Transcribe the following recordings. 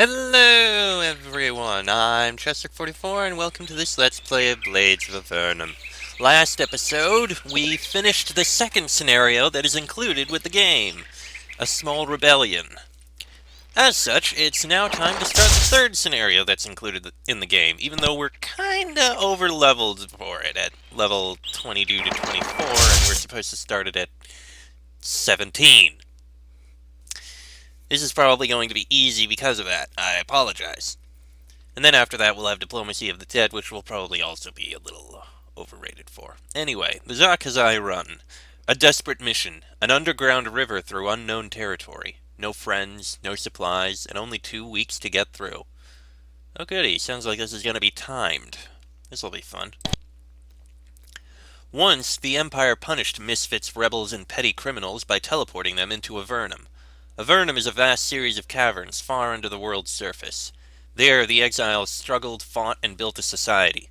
Hello everyone, I'm Chester44 and welcome to this Let's Play of Blades of Avernum. Last episode, we finished the second scenario that is included with the game, a small rebellion. As such, it's now time to start the third scenario that's included in the game, even though we're kinda over-leveled for it at level 22 to 24, and we're supposed to start it at 17. This is probably going to be easy because of that. I apologize. And then after that, we'll have Diplomacy of the Dead, which will probably also be a little overrated for. Anyway, the Za-Khazi run. A desperate mission. An underground river through unknown territory. No friends, no supplies, and only 2 weeks to get through. Oh goody, sounds like this is going to be timed. This'll be fun. Once, the Empire punished misfits, rebels, and petty criminals by teleporting them into Avernum. Avernum is a vast series of caverns far under the world's surface. There, the exiles struggled, fought, and built a society.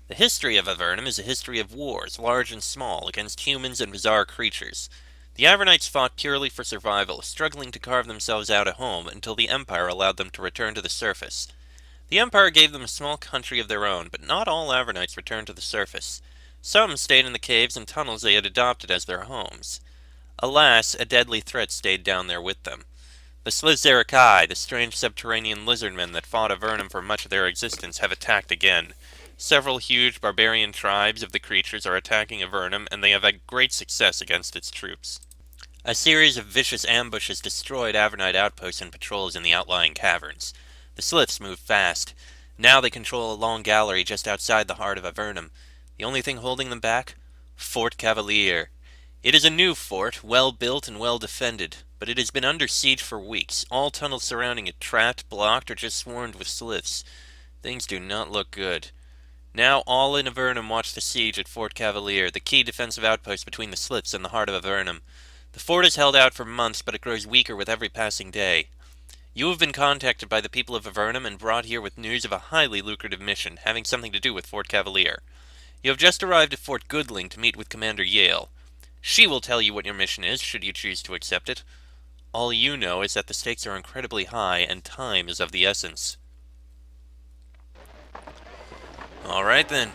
The history of Avernum is a history of wars, large and small, against humans and bizarre creatures. The Avernites fought purely for survival, struggling to carve themselves out a home until the Empire allowed them to return to the surface. The Empire gave them a small country of their own, but not all Avernites returned to the surface. Some stayed in the caves and tunnels they had adopted as their homes. Alas, a deadly threat stayed down there with them. The Za-Khazi, the strange subterranean lizardmen that fought Avernum for much of their existence, have attacked again. Several huge barbarian tribes of the creatures are attacking Avernum, and they have had great success against its troops. A series of vicious ambushes destroyed Avernite outposts and patrols in the outlying caverns. The Sliths move fast. Now they control a long gallery just outside the heart of Avernum. The only thing holding them back? Fort Cavalier. It is a new fort, well built and well defended, but it has been under siege for weeks. All tunnels surrounding it trapped, blocked, or just swarmed with Sliths. Things do not look good. Now all in Avernum watch the siege at Fort Cavalier, the key defensive outpost between the Sliths and the heart of Avernum. The fort has held out for months, but it grows weaker with every passing day. You have been contacted by the people of Avernum and brought here with news of a highly lucrative mission, having something to do with Fort Cavalier. You have just arrived at Fort Goodling to meet with Commander Yale. She will tell you what your mission is, should you choose to accept it. All you know is that the stakes are incredibly high, and time is of the essence. Alright then.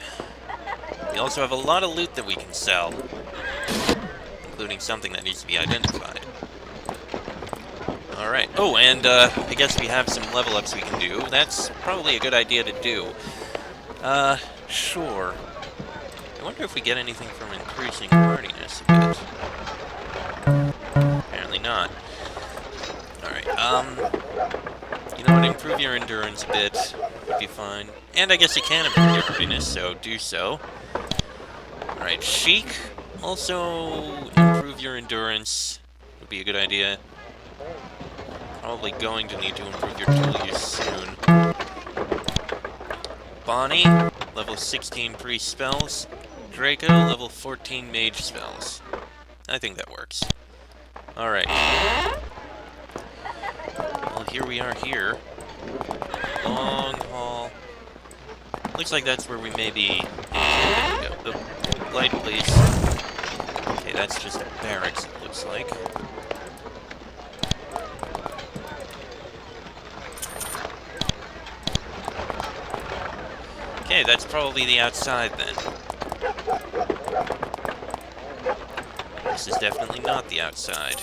We also have a lot of loot that we can sell, including something that needs to be identified. Alright. Oh, and I guess we have some level ups we can do. That's probably a good idea to do. Sure. I wonder if we get anything from increasing hardiness a bit. Apparently not. Alright, you know what, improve your endurance a bit would be fine. And I guess you can improve your hardiness, so do so. Alright, Chic, also improve your endurance would be a good idea. Probably going to need to improve your tool use soon. Bonnie, level 16 priest spells. Draco, level 14 mage spells. I think that works. Alright. Well, here we are here. Long hall. Looks like that's where we may be intending to go. Oh, light, please. Okay, that's just a barracks, it looks like. Okay, that's probably the outside then. This is definitely not the outside.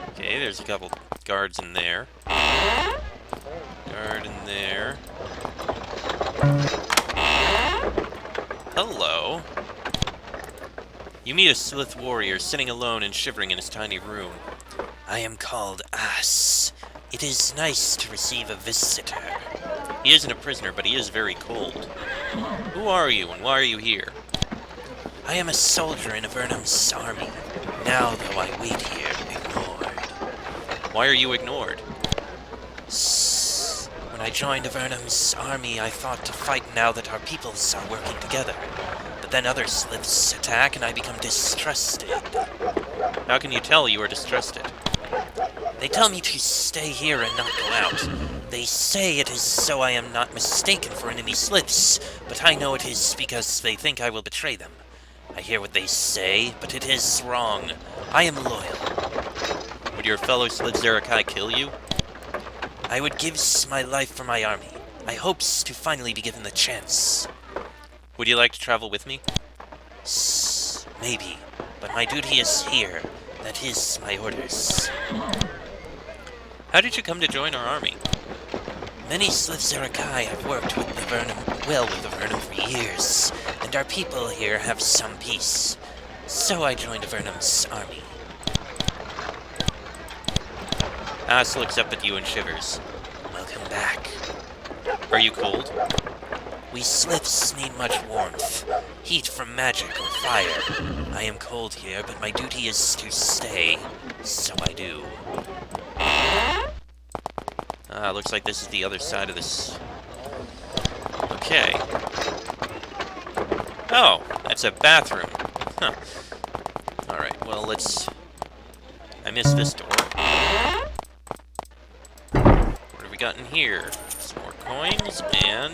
Okay, there's a couple guards in there. Guard in there. Hello. You meet a Slith warrior sitting alone and shivering in his tiny room. I am called As. It is nice to receive a visitor. He isn't a prisoner, but he is very cold. Who are you, and why are you here? I am a soldier in Avernum's army. Now, though, I wait here, ignored. Why are you ignored? When I joined Avernum's army, I thought to fight now that our peoples are working together. But then other Sliths attack, and I become distrusted. How can you tell you are distrusted? They tell me to stay here and not go out. They say it is so I am not mistaken for enemy Sliths, but I know it is because they think I will betray them. I hear what they say, but it is wrong. I am loyal. Would your fellow Za-Khazi kill you? I would give my life for my army. I hopes to finally be given the chance. Would you like to travel with me? Maybe, but my duty is here. That is my orders. How did you come to join our army? Many Za-Khazi have worked with Avernum for years, and our people here have some peace. So I joined Avernum's army. As looks up at you and shivers. Welcome back. Are you cold? We Sliths need much warmth. Heat from magic or fire. I am cold here, but my duty is to stay. So I do. Looks like this is the other side of this. Okay. Oh, that's a bathroom. Huh. Alright, well, let's... I missed this door. What have we got in here? Some more coins, and...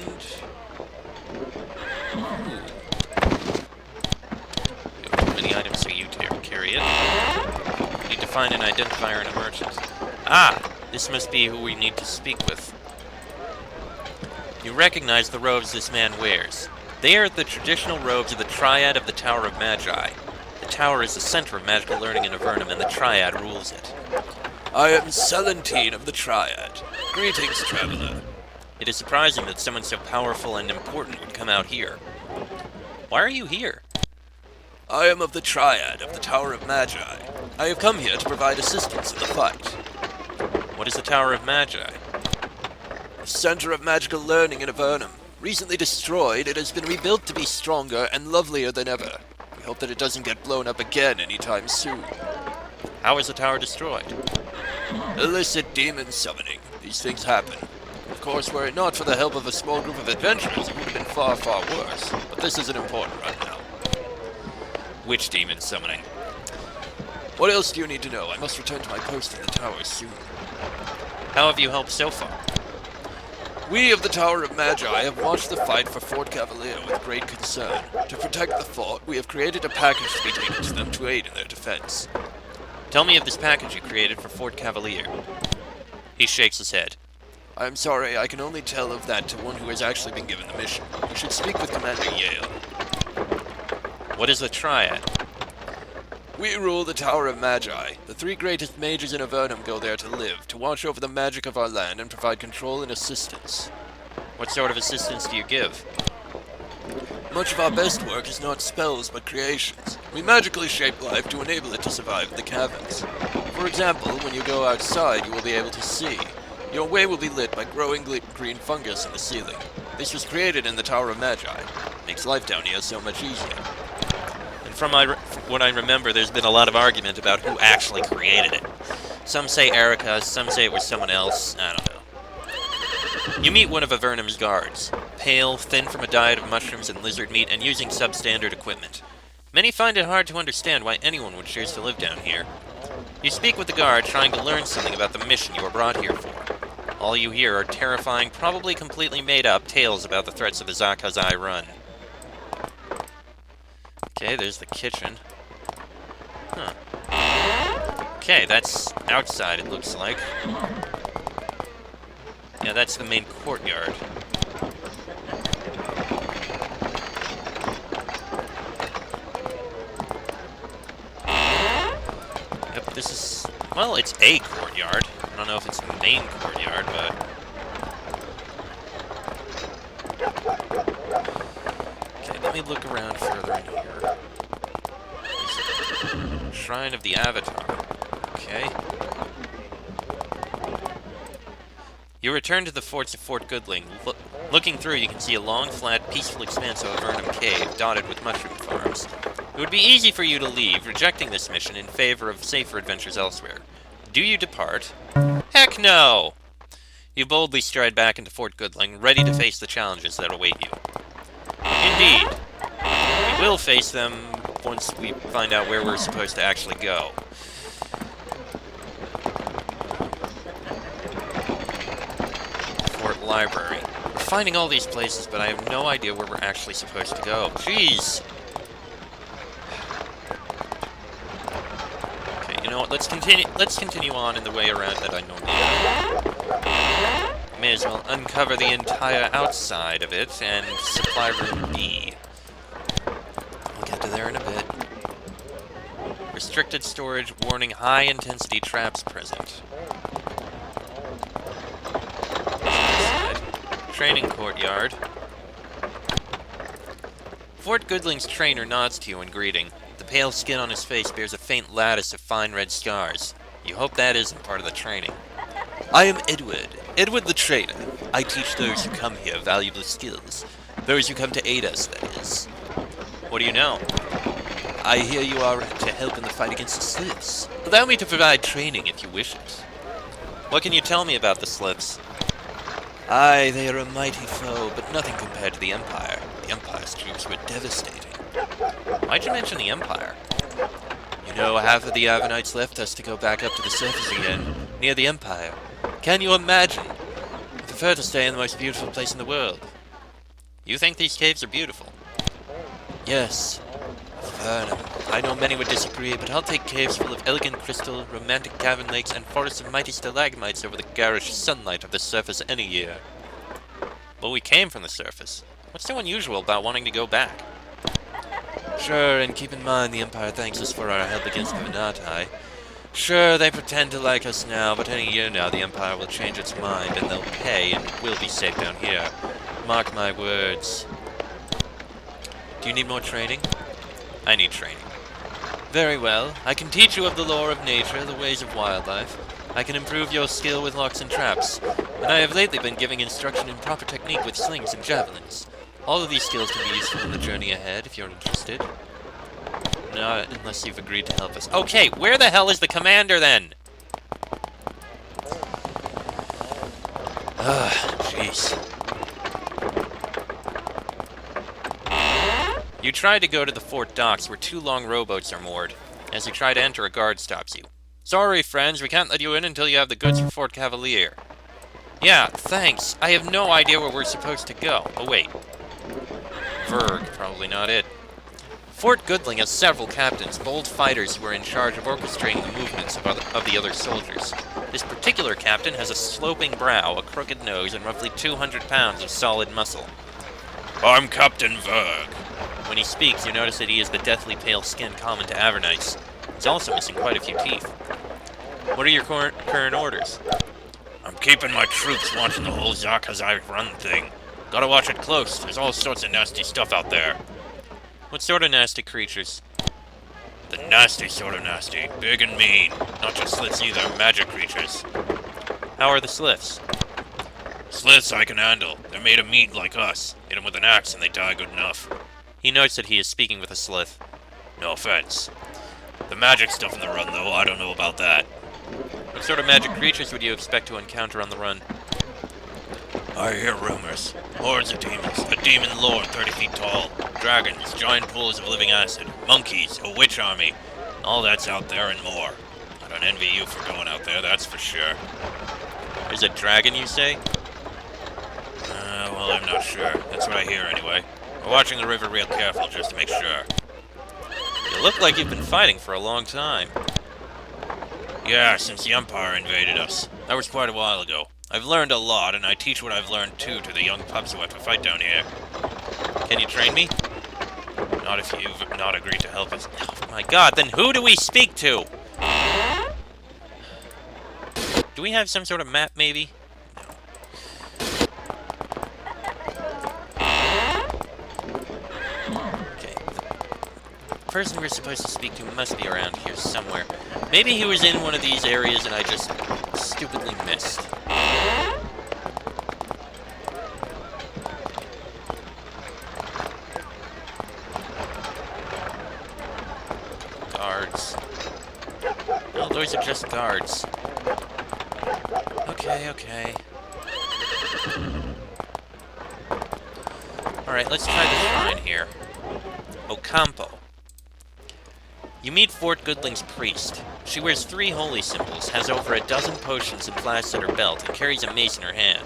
Ooh. Too many items so you carry it. Need to find an identifier and a merchant. Ah! This must be who we need to speak with. You recognize the robes this man wears. They are the traditional robes of the Triad of the Tower of Magi. The tower is the center of magical learning in Avernum, and the Triad rules it. I am Celentine of the Triad. Greetings, traveler. It is surprising that someone so powerful and important would come out here. Why are you here? I am of the Triad of the Tower of Magi. I have come here to provide assistance in the fight. What is the Tower of Magi? The center of magical learning in Avernum. Recently destroyed, it has been rebuilt to be stronger and lovelier than ever. We hope that it doesn't get blown up again anytime soon. How is the tower destroyed? Illicit demon summoning. These things happen. Of course, were it not for the help of a small group of adventurers, it would have been far, far worse. But this isn't important right now. Which demon summoning? What else do you need to know? I must return to my post in the tower soon. How have you helped so far? We of the Tower of Magi have watched the fight for Fort Cavalier with great concern. To protect the fort, we have created a package to be taken to them to aid in their defense. Tell me of this package you created for Fort Cavalier. He shakes his head. I'm sorry, I can only tell of that to one who has actually been given the mission. You should speak with Commander Yale. What is the Triad? We rule the Tower of Magi. The three greatest mages in Avernum go there to live, to watch over the magic of our land and provide control and assistance. What sort of assistance do you give? Much of our best work is not spells, but creations. We magically shape life to enable it to survive in the caverns. For example, when you go outside, you will be able to see. Your way will be lit by growing green fungus in the ceiling. This was created in the Tower of Magi. Makes life down here so much easier. From what I remember, there's been a lot of argument about who actually created it. Some say Erica, some say it was someone else, I don't know. You meet one of Avernum's guards. Pale, thin from a diet of mushrooms and lizard meat, and using substandard equipment. Many find it hard to understand why anyone would choose to live down here. You speak with the guard, trying to learn something about the mission you were brought here for. All you hear are terrifying, probably completely made-up tales about the threats of the Za-Khazi run. Okay, there's the kitchen. Huh. Okay, that's outside, it looks like. Yeah, that's the main courtyard. Yep, this is... well, it's a courtyard. I don't know if it's the main courtyard, but... okay, let me look around further in here. Shrine of the Avatar. Okay. You return to the forts of Fort Goodling. Looking through, you can see a long, flat, peaceful expanse of Avernum Cave, dotted with mushroom farms. It would be easy for you to leave, rejecting this mission in favor of safer adventures elsewhere. Do you depart? Heck no! You boldly stride back into Fort Goodling, ready to face the challenges that await you. Indeed. We will face them once we find out where we're supposed to actually go. Fort Library. We're finding all these places, but I have no idea where we're actually supposed to go. Jeez! You know what? Let's continue on in the way around that I normally do. May as well uncover the entire outside of it and supply room B. I'll get to there in a bit. Restricted storage, warning, high-intensity traps present. Training courtyard. Fort Goodling's trainer nods to you in greeting. The pale skin on his face bears a faint lattice of fine red scars. You hope that isn't part of the training. I am Edward the trainer. I teach those who come here valuable skills. Those who come to aid us, that is. What do you know? I hear you are to help in the fight against the Sliths. Allow me to provide training if you wish it. What can you tell me about the Sliths? Aye, they are a mighty foe, but nothing compared to the Empire. The Empire's troops were devastating. Why'd you mention the Empire? You know, half of the Avernites left us to go back up to the surface again, near the Empire. Can you imagine? I prefer to stay in the most beautiful place in the world. You think these caves are beautiful? Yes. Avernum. I know many would disagree, but I'll take caves full of elegant crystal, romantic cavern lakes, and forests of mighty stalagmites over the garish sunlight of the surface any year. Well, we came from the surface. What's so unusual about wanting to go back? Sure, and keep in mind the Empire thanks us for our help against the Venatai. Sure, they pretend to like us now, but any year now the Empire will change its mind, and they'll pay, and we'll be safe down here. Mark my words. Do you need more training? I need training. Very well. I can teach you of the lore of nature, the ways of wildlife. I can improve your skill with locks and traps. And I have lately been giving instruction in proper technique with slings and javelins. All of these skills can be useful in the journey ahead, if you're interested. Not unless you've agreed to help us. Okay, where the hell is the commander, then? Jeez. You try to go to the fort docks where 2 long rowboats are moored. As you try to enter, a guard stops you. Sorry, friends, we can't let you in until you have the goods for Fort Cavalier. Yeah, thanks. I have no idea where we're supposed to go. Oh, wait. Verg, probably not it. Fort Goodling has several captains, bold fighters who are in charge of orchestrating the movements of the other soldiers. This particular captain has a sloping brow, a crooked nose, and roughly 200 pounds of solid muscle. I'm Captain Verg. When he speaks, you notice that he has the deathly pale skin common to Avernites. He's also missing quite a few teeth. What are your current orders? I'm keeping my troops watching the whole Za-Khazi run thing. Gotta watch it close, there's all sorts of nasty stuff out there. What sort of nasty creatures? The nasty sort of nasty. Big and mean. Not just sliths either, magic creatures. How are the sliths? Sliths I can handle. They're made of meat like us. Hit them with an axe and they die good enough. He notes that he is speaking with a slith. No offense. The magic stuff in the run, though, I don't know about that. What sort of magic creatures would you expect to encounter on the run? I hear rumors. Hordes of demons, a demon lord 30 feet tall, dragons, giant pools of living acid, monkeys, a witch army. All that's out there and more. I don't envy you for going out there, that's for sure. There's a dragon, you say? Well, I'm not sure. That's what I hear, anyway. We're watching the river real careful, just to make sure. You look like you've been fighting for a long time. Yeah, since the Empire invaded us. That was quite a while ago. I've learned a lot, and I teach what I've learned, too, to the young pups who have to fight down here. Can you train me? Not if you've not agreed to help us. Oh my god, then who do we speak to? Do we have some sort of map, maybe? Okay. The person we're supposed to speak to must be around here somewhere. Maybe he was in one of these areas and I just stupidly missed. Guards. Oh, those are just guards. Okay. Alright, let's try the shrine here. Ocampo. You meet Fort Goodling's priest. She wears 3 holy symbols, has over a dozen potions and flasks at her belt, and carries a mace in her hand.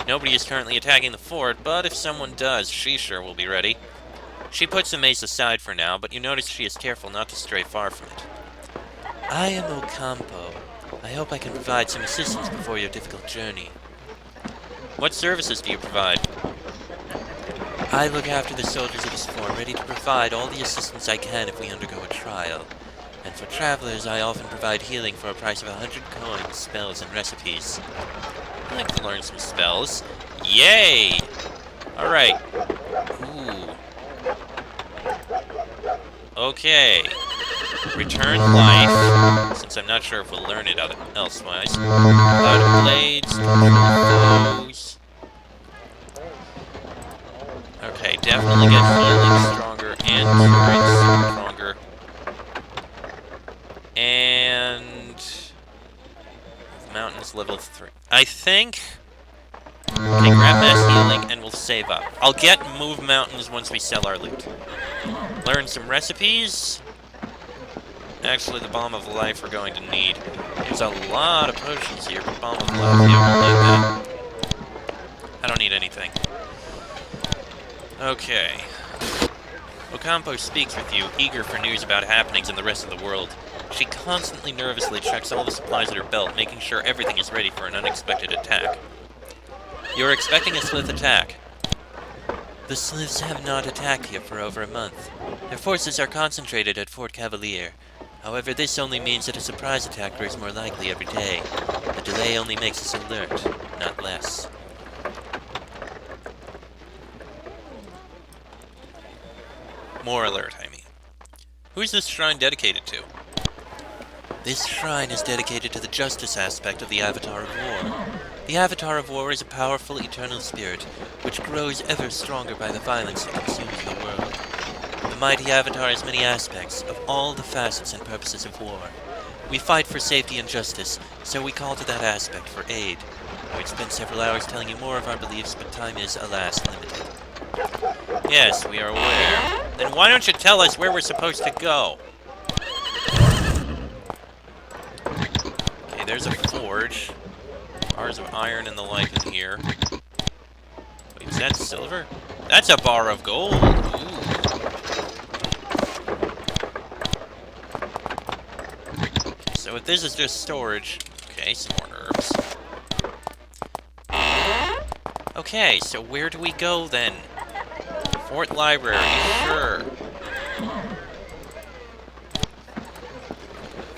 Nobody is currently attacking the fort, but if someone does, she sure will be ready. She puts the mace aside for now, but you notice she is careful not to stray far from it. I am Ocampo. I hope I can provide some assistance before your difficult journey. What services do you provide? I look after the soldiers of this fort, ready to provide all the assistance I can if we undergo a trial. And for travelers, I often provide healing for a price of 100 coins, spells, and recipes. I'd like to learn some spells. Yay! Alright. Ooh. Okay. Return life, since I'm not sure if we'll learn it elsewise. Cloud of Blades, control foes. Okay, definitely get healing stronger and endurance stronger. And mountains level 3. I think. Okay, grab mass healing and we'll save up. I'll get move mountains once we sell our loot. Learn some recipes. Actually, the Balm of Life we're going to need. There's a lot of potions here, but Balm of Life, yeah, we'll need that. I don't need anything. Okay. Ocampo speaks with you, eager for news about happenings in the rest of the world. She constantly nervously checks all the supplies at her belt, making sure everything is ready for an unexpected attack. You're expecting a Slith attack. The Sliths have not attacked here for over a month. Their forces are concentrated at Fort Cavalier. However, this only means that a surprise attack grows more likely every day. The delay only makes us alert, not less. More alert, I mean. Who's this shrine dedicated to? This shrine is dedicated to the justice aspect of the Avatar of War. The Avatar of War is a powerful eternal spirit, which grows ever stronger by the violence that consumes the world. The mighty Avatar has many aspects of all the facets and purposes of war. We fight for safety and justice, so we call to that aspect for aid. I would spend several hours telling you more of our beliefs, but time is, alas, limited. Yes, we are aware. Then why don't you tell us where we're supposed to go? Okay, there's a forge. Bars of iron and the like in here. Wait, is that silver? That's a bar of gold! Ooh. Okay, so if this is just storage... Okay, some more herbs. Okay, so where do we go then? Fort Library, sure.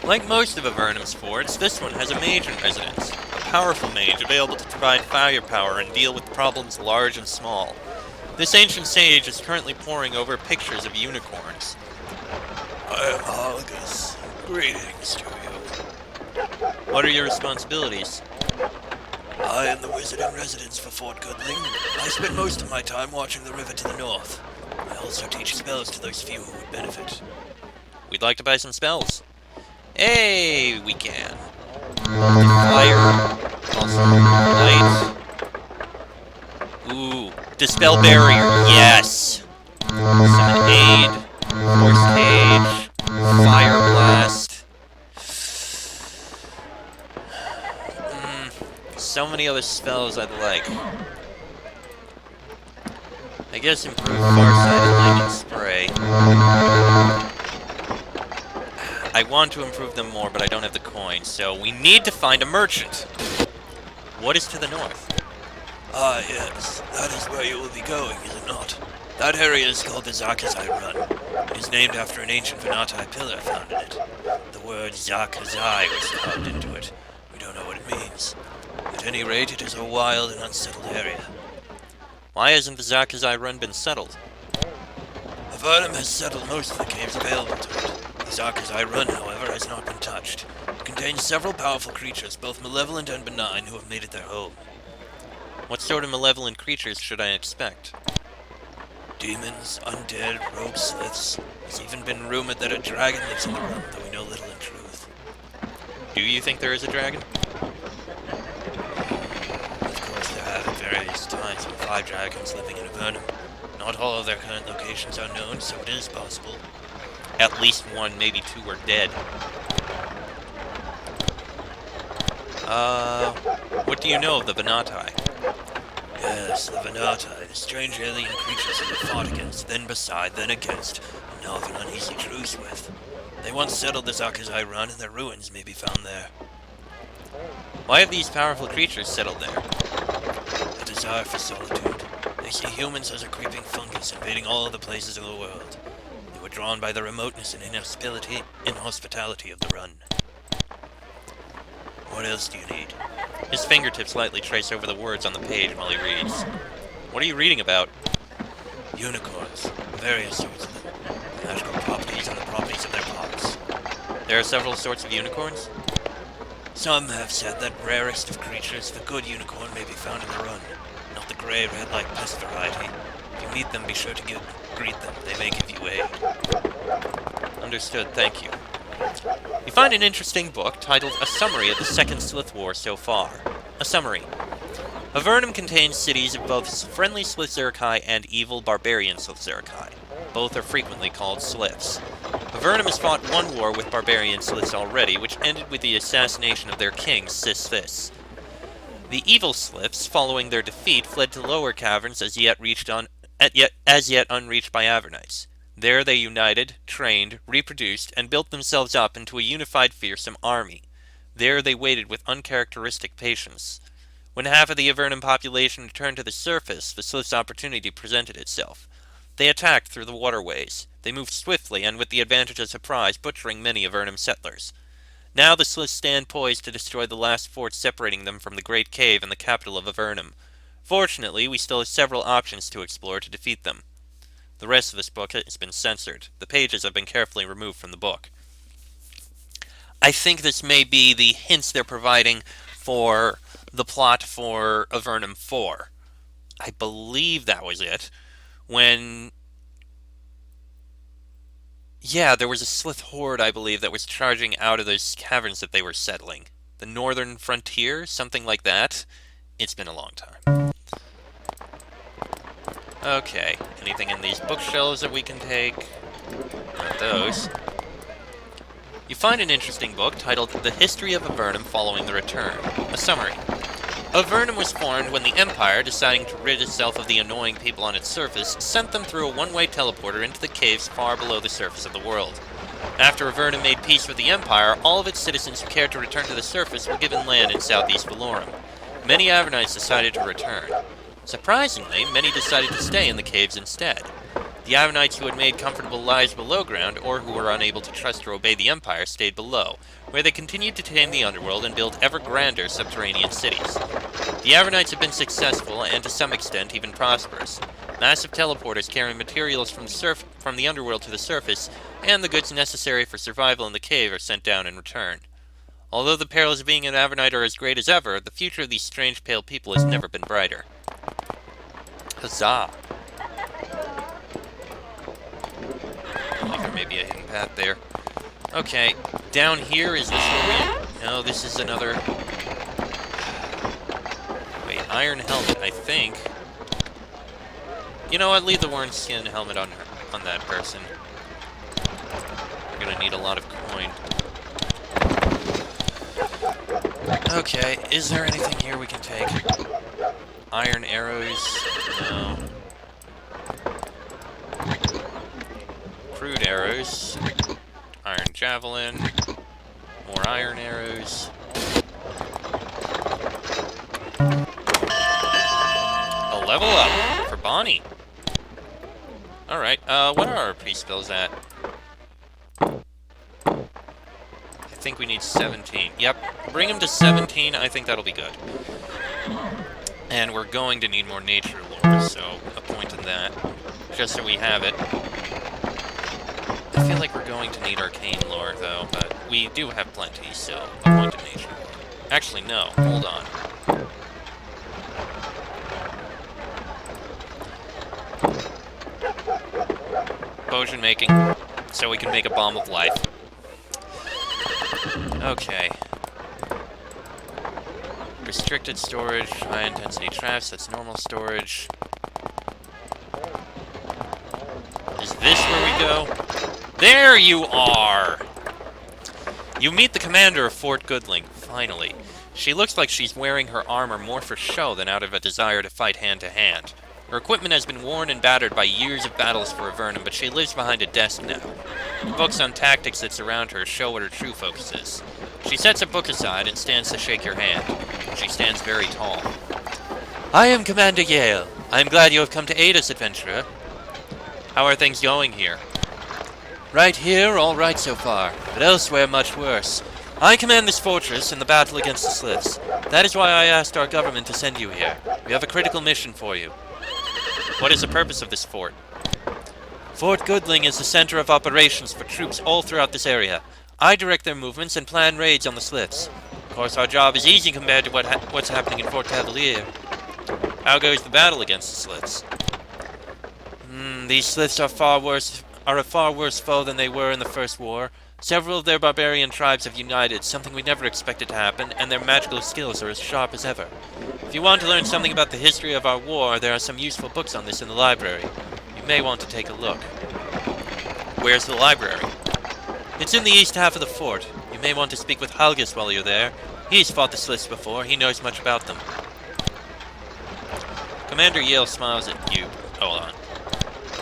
Like most of Avernum's forts, this one has a mage in residence. A powerful mage available to provide firepower and deal with problems large and small. This ancient sage is currently poring over pictures of unicorns. I am Hologus. Greetings to you. What are your responsibilities? I am the wizard in residence for Fort Goodling. I spend most of my time watching the river to the north. I also teach spells to those few who would benefit. We'd like to buy some spells. Hey, we can. Fire. Also, light. Ooh, dispel barrier. Yes. Summon aid. Force cage. Fire blast. So many other spells I'd like. I guess improve Farsight and Lightning Spray. I want to improve them more, but I don't have the coin, so we need to find a merchant. What is to the north? Ah, yes. That is where you will be going, is it not? That area is called the Za-Khazi Run. It is named after an ancient Venati pillar found in it. The word Za-Khazi was carved into it. We don't know what it means. At any rate, it is a wild and unsettled area. Why hasn't the Za-Khazi Run been settled? Avernum has settled most of the caves available to it. The Za-Khazi Run, however, has not been touched. It contains several powerful creatures, both malevolent and benign, who have made it their home. What sort of malevolent creatures should I expect? Demons, undead, rogue sliths. It's even been rumored that a dragon lives in the run, though we know little in truth. Do you think there is a dragon? At various times been 5 dragons living in Avernum. Not all of their current locations are known, so it is possible. At least 1, maybe 2 are dead. What do you know of the Venati? Yes, the Venati, the strange alien creatures that we fought against, then beside, then against, and now have an uneasy truce with. They once settled the Za-Khazi run, and their ruins may be found there. Why have these powerful creatures settled there? A desire for solitude. They see humans as a creeping fungus invading all the places of the world. They were drawn by the remoteness and inhospitality of the run. What else do you need? His fingertips lightly trace over the words on the page while he reads. What are you reading about? Unicorns. Various sorts of them. The magical properties and the properties of their parts. There are several sorts of unicorns? Some have said that rarest of creatures, the good unicorn, may be found in the run. Not the grey, red-like pest variety. If you meet them, be sure to greet them. They may give you aid. Understood, thank you. You find an interesting book titled A Summary of the Second Slith War So Far. A summary. Avernum contains cities of both friendly Slith-Zerkai and evil barbarian Slith-Zerkai. Both are frequently called Sliths. Avernum has fought one war with barbarian Sliths already, which ended with the assassination of their king, Sis-This. The evil Sliths, following their defeat, fled to lower caverns as yet unreached by Avernites. There they united, trained, reproduced, and built themselves up into a unified fearsome army. There they waited with uncharacteristic patience. When half of the Avernum population returned to the surface, the Slith's opportunity presented itself. They attacked through the waterways. They moved swiftly and with the advantage of surprise, butchering many Avernum settlers. Now the Sliths stand poised to destroy the last fort separating them from the great cave and the capital of Avernum. Fortunately, we still have several options to explore to defeat them. The rest of this book has been censored. The pages have been carefully removed from the book. I think this may be the hints they're providing for the plot for Avernum 4. I believe that was it. There was a Slith horde, I believe, that was charging out of those caverns that they were settling. The northern frontier, something like that. It's been a long time. Okay, anything in these bookshelves that we can take? Not those. You find an interesting book titled The History of Avernum Following the Return. A summary. Avernum was formed when the Empire, deciding to rid itself of the annoying people on its surface, sent them through a one-way teleporter into the caves far below the surface of the world. After Avernum made peace with the Empire, all of its citizens who cared to return to the surface were given land in southeast Valorum. Many Avernites decided to return. Surprisingly, many decided to stay in the caves instead. The Avernites who had made comfortable lives below ground, or who were unable to trust or obey the Empire, stayed below, where they continued to tame the underworld and build ever grander subterranean cities. The Avernites have been successful, and to some extent even prosperous. Massive teleporters carry materials from the underworld to the surface, and the goods necessary for survival in the cave are sent down in return. Although the perils of being an Avernite are as great as ever, the future of these strange pale people has never been brighter. Huzzah! There may be a hidden path there. Okay, down here is this where we... No, this is another... Wait, iron helmet, I think. You know what, leave the worn skin helmet on that person. We're gonna need a lot of coin. Okay, is there anything here we can take? Iron arrows? No. Crude arrows. Iron javelin. More iron arrows. A level up for Bonnie. Alright, what are our pre-spells at? I think we need 17. Yep, bring him to 17, I think that'll be good. And we're going to need more nature lore, so a point in that. Just so we have it. I feel like we're going to need arcane lore, though, but we do have plenty, so a point in nature lore. Actually, no, hold on. Potion making, so we can make a bomb of life. Okay. Restricted storage, high intensity traps, that's normal storage. Is this where we go? There you are! You meet the commander of Fort Goodling, finally. She looks like she's wearing her armor more for show than out of a desire to fight hand-to-hand. Her equipment has been worn and battered by years of battles for Avernum, but she lives behind a desk now. The books on tactics that surround her show what her true focus is. She sets a book aside and stands to shake your hand. She stands very tall. I am Commander Yale. I am glad you have come to aid us, adventurer. How are things going here? Right here, all right so far, but elsewhere much worse. I command this fortress in the battle against the Sliths. That is why I asked our government to send you here. We have a critical mission for you. What is the purpose of this fort? Fort Goodling is the center of operations for troops all throughout this area. I direct their movements and plan raids on the Sliths. Of course, our job is easy compared to what's happening in Fort Cavalier. How goes the battle against the Sliths? These Sliths are a far worse foe than they were in the First War. Several of their barbarian tribes have united, something we never expected to happen, and their magical skills are as sharp as ever. If you want to learn something about the history of our war, there are some useful books on this in the library. You may want to take a look. Where's the library? It's in the east half of the fort. You may want to speak with Halgus while you're there. He's fought the Sliths before. He knows much about them. Commander Yale smiles at you. Hold on.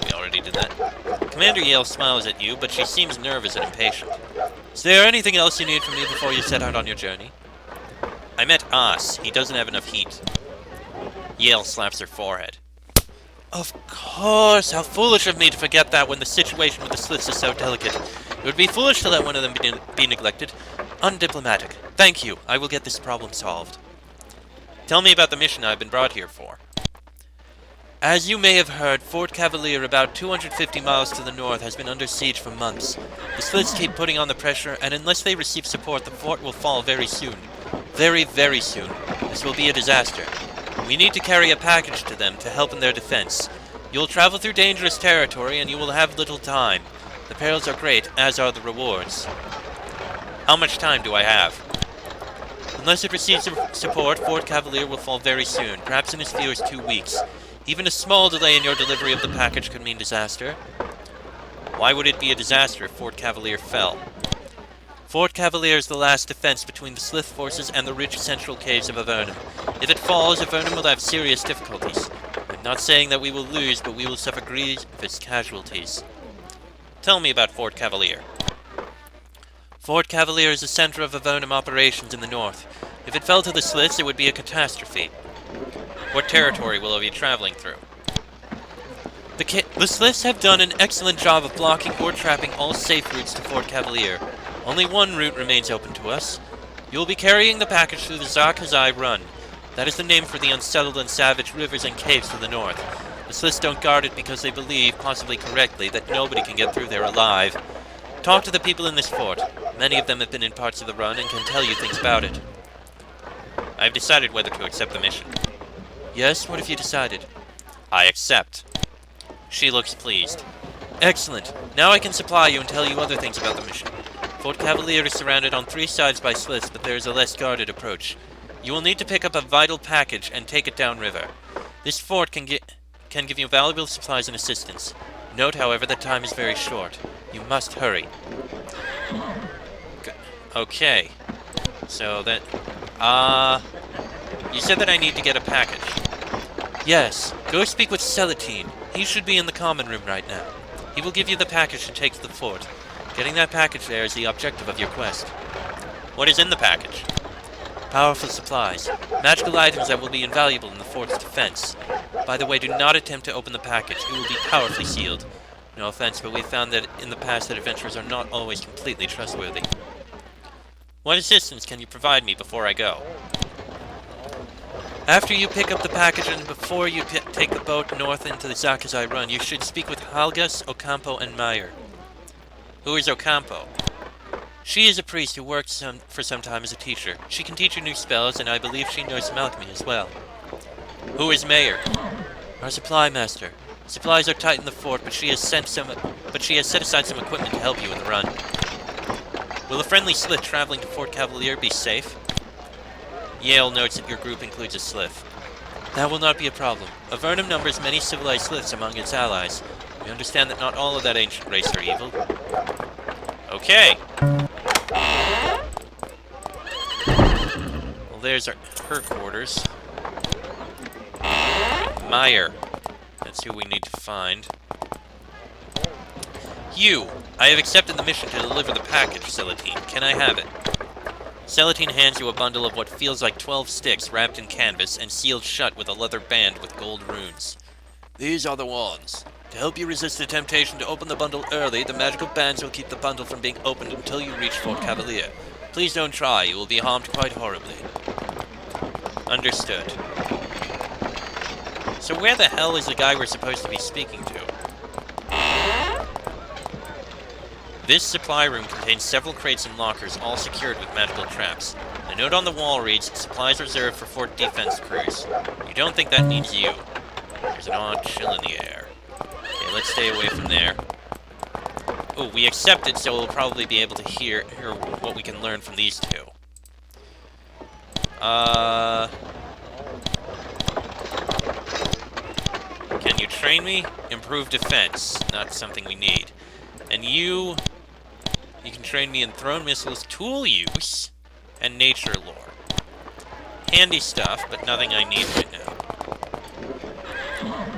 We already did that. Commander Yale smiles at you, but she seems nervous and impatient. Is there anything else you need from me before you set out on your journey? I met As. He doesn't have enough heat. Yale slaps her forehead. Of course! How foolish of me to forget that when the situation with the Sliths is so delicate. It would be foolish to let one of them be neglected. Undiplomatic. Thank you. I will get this problem solved. Tell me about the mission I've been brought here for. As you may have heard, Fort Cavalier, about 250 miles to the north, has been under siege for months. The Sliths keep putting on the pressure, and unless they receive support, the fort will fall very soon. Very, very soon. This will be a disaster. We need to carry a package to them to help in their defense. You'll travel through dangerous territory, and you will have little time. The perils are great, as are the rewards. How much time do I have? Unless it receives support, Fort Cavalier will fall very soon, perhaps in as few as 2 weeks. Even a small delay in your delivery of the package could mean disaster. Why would it be a disaster if Fort Cavalier fell? Fort Cavalier is the last defense between the Slith forces and the rich central caves of Avernum. If it falls, Avernum will have serious difficulties. I'm not saying that we will lose, but we will suffer grievous casualties. Tell me about Fort Cavalier. Fort Cavalier is the center of Avernum operations in the north. If it fell to the Sliths, it would be a catastrophe. What territory will I be traveling through? The Sliths have done an excellent job of blocking or trapping all safe routes to Fort Cavalier. Only one route remains open to us. You will be carrying the package through the Za-Khazi Run. That is the name for the unsettled and savage rivers and caves to the north. The Sliths don't guard it because they believe, possibly correctly, that nobody can get through there alive. Talk to the people in this fort. Many of them have been in parts of the run and can tell you things about it. I've decided whether to accept the mission. Yes, what have you decided? I accept. She looks pleased. Excellent. Now I can supply you and tell you other things about the mission. Fort Cavalier is surrounded on 3 sides by Sliths, but there is a less guarded approach. You will need to pick up a vital package and take it downriver. This fort can give you valuable supplies and assistance. Note, however, that time is very short. You must hurry. Okay. So that... You said that I need to get a package. Yes. Go speak with Celatine. He should be in the common room right now. He will give you the package to take to the fort. Getting that package there is the objective of your quest. What is in the package? Powerful supplies. Magical items that will be invaluable in the fort's defense. By the way, do not attempt to open the package. It will be powerfully sealed. No offense, but we've found that in the past that adventurers are not always completely trustworthy. What assistance can you provide me before I go? After you pick up the package and before you take the boat north into the Za-Khazi Run, you should speak with Halgus, Ocampo, and Meyer. Who is Ocampo? She is a priest who worked for some time as a teacher. She can teach you new spells, and I believe she knows some alchemy as well. Who is Meyer? Our supply master. Supplies are tight in the fort, but she has set aside some equipment to help you in the run. Will a friendly Slith traveling to Fort Cavalier be safe? Yale notes that your group includes a Slith. That will not be a problem. Avernum numbers many civilized Sliths among its allies. We understand that not all of that ancient race are evil. Okay. Well, there's her quarters. Meyer. That's who we need to find. You! I have accepted the mission to deliver the package, Celatine. Can I have it? Celatine hands you a bundle of what feels like 12 sticks wrapped in canvas and sealed shut with a leather band with gold runes. These are the ones. To help you resist the temptation to open the bundle early, the magical bands will keep the bundle from being opened until you reach Fort Cavalier. Please don't try, you will be harmed quite horribly. Understood. So where the hell is the guy we're supposed to be speaking to? This supply room contains several crates and lockers, all secured with magical traps. A note on the wall reads, supplies reserved for fort defense crews. You don't think that means you. There's an odd chill in the air. Okay, let's stay away from there. Oh, we accepted, so we'll probably be able to hear what we can learn from these two. Can you train me? Improve defense. Not something we need. And you can train me in thrown missiles, tool use, and nature lore. Handy stuff, but nothing I need right now.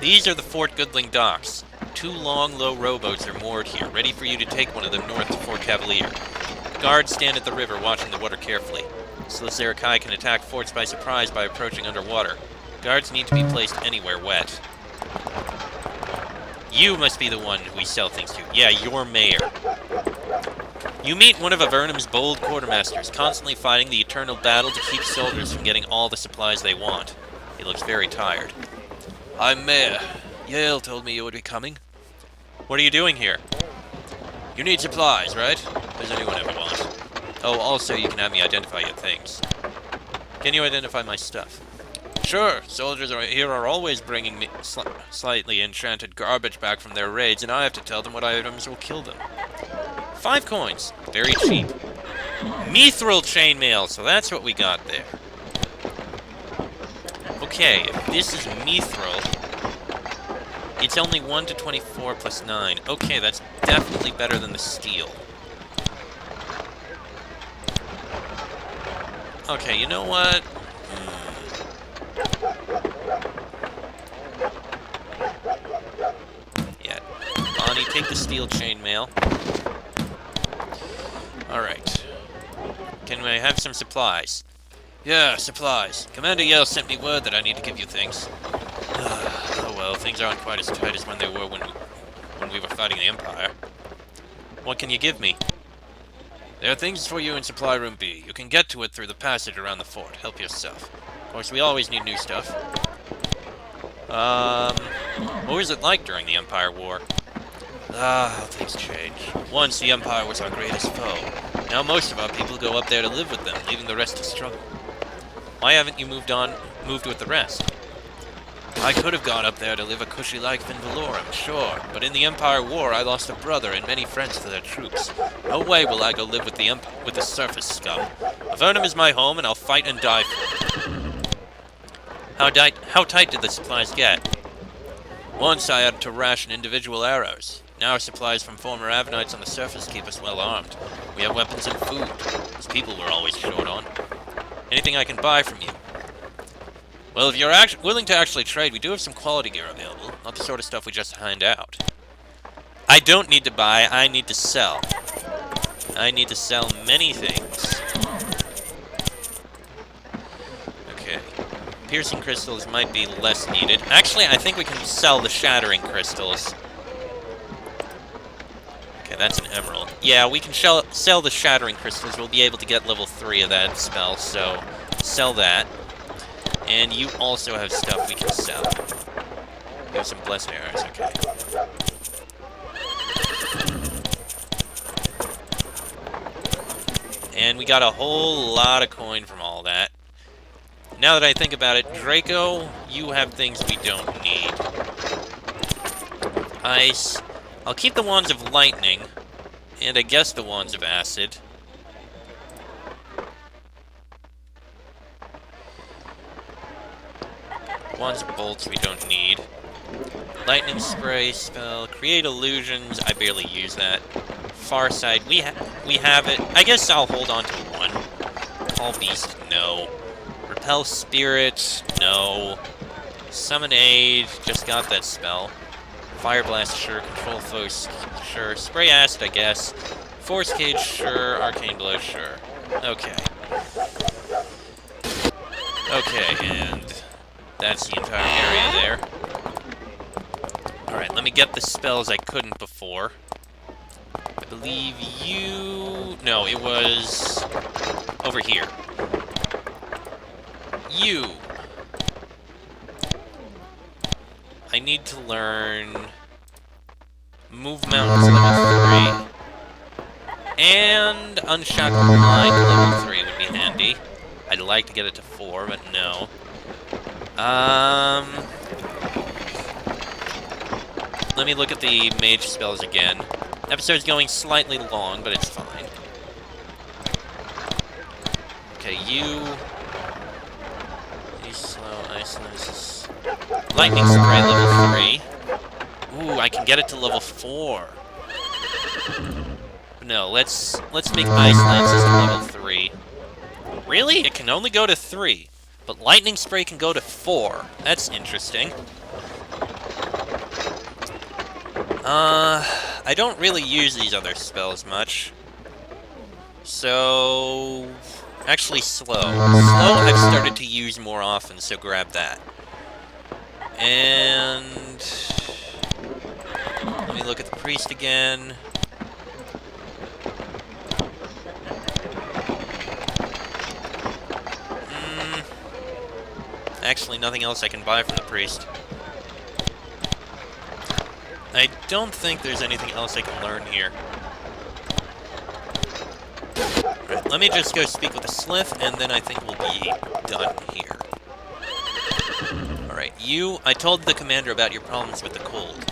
These are the Fort Goodling docks. 2 long, low rowboats are moored here, ready for you to take one of them north to Fort Cavalier. Guards stand at the river, watching the water carefully. So Za-Khazi can attack forts by surprise by approaching underwater. Guards need to be placed anywhere wet. You must be the one who we sell things to. Yeah, you're mayor. You meet one of Avernum's bold quartermasters, constantly fighting the eternal battle to keep soldiers from getting all the supplies they want. He looks very tired. I'm Mayor. Yale told me you would be coming. What are you doing here? You need supplies, right? Does anyone ever want? Oh, also, you can have me identify your things. Can you identify my stuff? Sure, soldiers here are always bringing me slightly enchanted garbage back from their raids, and I have to tell them what items will kill them. 5 coins. Very cheap. Mithril chainmail, so that's what we got there. Okay, if this is mithril, it's only 1 to 24 plus 9. Okay, that's definitely better than the steel. Okay, you know what? Yeah. Bonnie, take the steel chainmail. Alright. Can I have some supplies? Yeah, supplies. Commander Yale sent me word that I need to give you things. Oh well, things aren't quite as tight as when they were when we were fighting the Empire. What can you give me? There are things for you in Supply Room B. You can get to it through the passage around the fort. Help yourself. Of course, we always need new stuff. What was it like during the Empire War? How things change. Once the Empire was our greatest foe. Now most of our people go up there to live with them, leaving the rest to struggle. Why haven't you moved with the rest? I could have gone up there to live a cushy life in Valorum, sure, but in the Empire War I lost a brother and many friends to their troops. No way will I go live with the surface scum. Avernum is my home, and I'll fight and die for it. How tight did the supplies get? Once I had to ration individual arrows. Now supplies from former Avernites on the surface keep us well armed. We have weapons and food, as people were always short on. Anything I can buy from you? Well, if you're willing to actually trade, we do have some quality gear available. Not the sort of stuff we just hand out. I don't need to buy, I need to sell. I need to sell many things. Okay. Piercing crystals might be less needed. Actually, I think we can sell the shattering crystals. Okay, that's an emerald. Yeah, we can sell the shattering crystals. We'll be able to get level 3 of that spell, so sell that. And you also have stuff we can sell. You have some blessed arrows, okay. And we got a whole lot of coin from all that. Now that I think about it, Draco, you have things we don't need. Ice. I'll keep the Wands of Lightning, and I guess the Wands of Acid. Wands of Bolts we don't need. Lightning Spray spell. Create Illusions. I barely use that. Farsight. We have it. I guess I'll hold on to 1. Call Beast. No. Repel Spirit. No. Summon Aid, just got that spell. Fire Blast, sure. Control Foes, sure. Spray Acid, I guess. Force Cage, sure. Arcane Blow, sure. Okay. Okay, and that's the entire area there. Alright, let me get the spells I couldn't before. I believe you... No, it was... over here. You! I need to learn... Move Mountains level 3. And Unshackled Mind level 3 would be handy. I'd like to get it to 4, but no. Let me look at the mage spells again. Episode's going slightly long, but it's fine. Okay, you... He's slow, ice slices... Lightning Spray level 3. Ooh, I can get it to level 4. No, let's make Ice Lances to level 3. Really? It can only go to 3, but Lightning Spray can go to 4. That's interesting. I don't really use these other spells much. So... Actually, Slow. Slow I've started to use more often, so grab that. And... Let me look at the Priest again. Actually, nothing else I can buy from the Priest. I don't think there's anything else I can learn here. Alright, let me just go speak with the Slith, and then I think we'll be done here. Alright, you... I told the commander about your problems with the cold.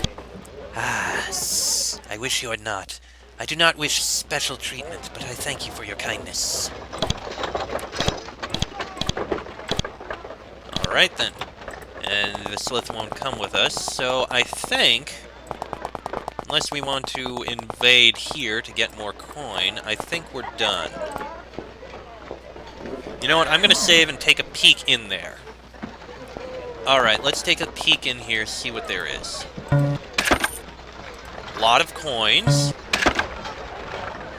Ah, I wish you had not. I do not wish special treatment, but I thank you for your kindness. Alright then. And the Slith won't come with us, so I think... Unless we want to invade here to get more coin, I think we're done. You know what, I'm gonna save and take a peek in there. Alright, let's take a peek in here, see what there is. A lot of coins.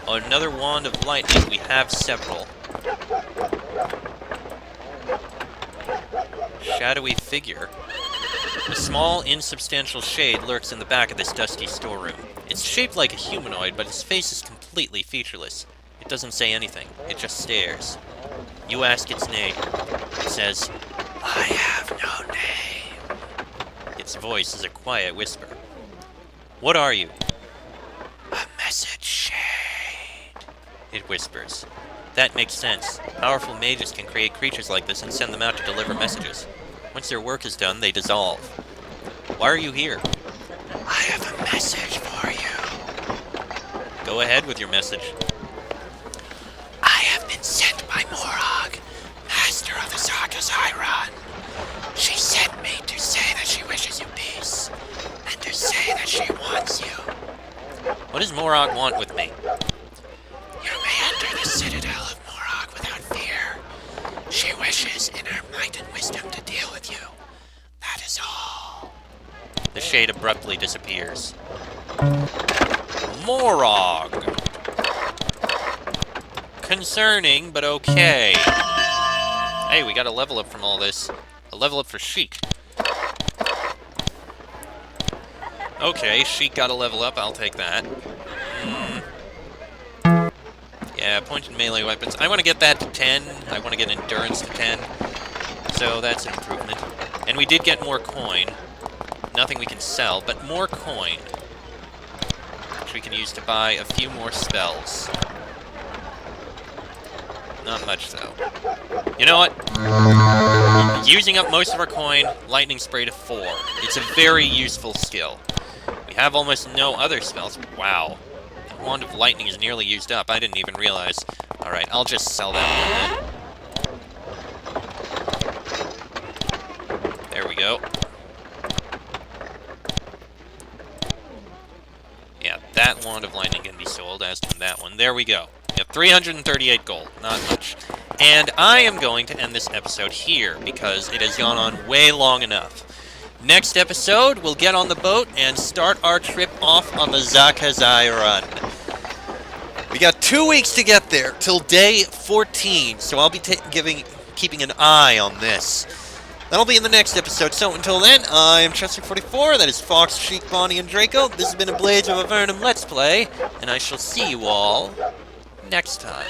Another Wand of Lightning, we have several. Shadowy figure. A small, insubstantial shade lurks in the back of this dusty storeroom. It's shaped like a humanoid, but its face is completely featureless. It doesn't say anything. It just stares. You ask its name. It says, "I have no name." Its voice is a quiet whisper. What are you? A message shade, it whispers. That makes sense. Powerful mages can create creatures like this and send them out to deliver messages. Once their work is done, they dissolve. Why are you here? I have a message for you. Go ahead with your message. I have been sent by Morag, master of the Za-Khazi. She sent me to say that she wishes you peace, and to say that she wants you. What does Morag want with me? You may enter the citadel of Morag without fear. She wishes in her might and wisdom to deal with you. That is all. The shade abruptly disappears. Morag! Concerning, but okay. Hey, we got a level up from all this. A level up for Sheik. Okay, Sheik got a level up, I'll take that. Yeah, pointed melee weapons. I want to get that to 10. I want to get endurance to 10. So that's an improvement. And we did get more coin. Nothing we can sell, but more coin. Which we can use to buy a few more spells. Not much, though. You know what? Using up most of our coin, Lightning Spray to 4. It's a very useful skill. We have almost no other spells. Wow. The Wand of Lightning is nearly used up. I didn't even realize. Alright, I'll just sell that one then. There we go. Yeah, that Wand of Lightning can be sold, as can that one. There we go. We have 338 gold. Not much. And I am going to end this episode here, because it has gone on way long enough. Next episode, we'll get on the boat and start our trip off on the Za-Khazi run. We got 2 weeks to get there, till day 14, so I'll be keeping an eye on this. That'll be in the next episode, so until then, I'm Chester44, that is Fox, Sheik, Bonnie, and Draco. This has been a Blades of Avernum Let's Play, and I shall see you all next time.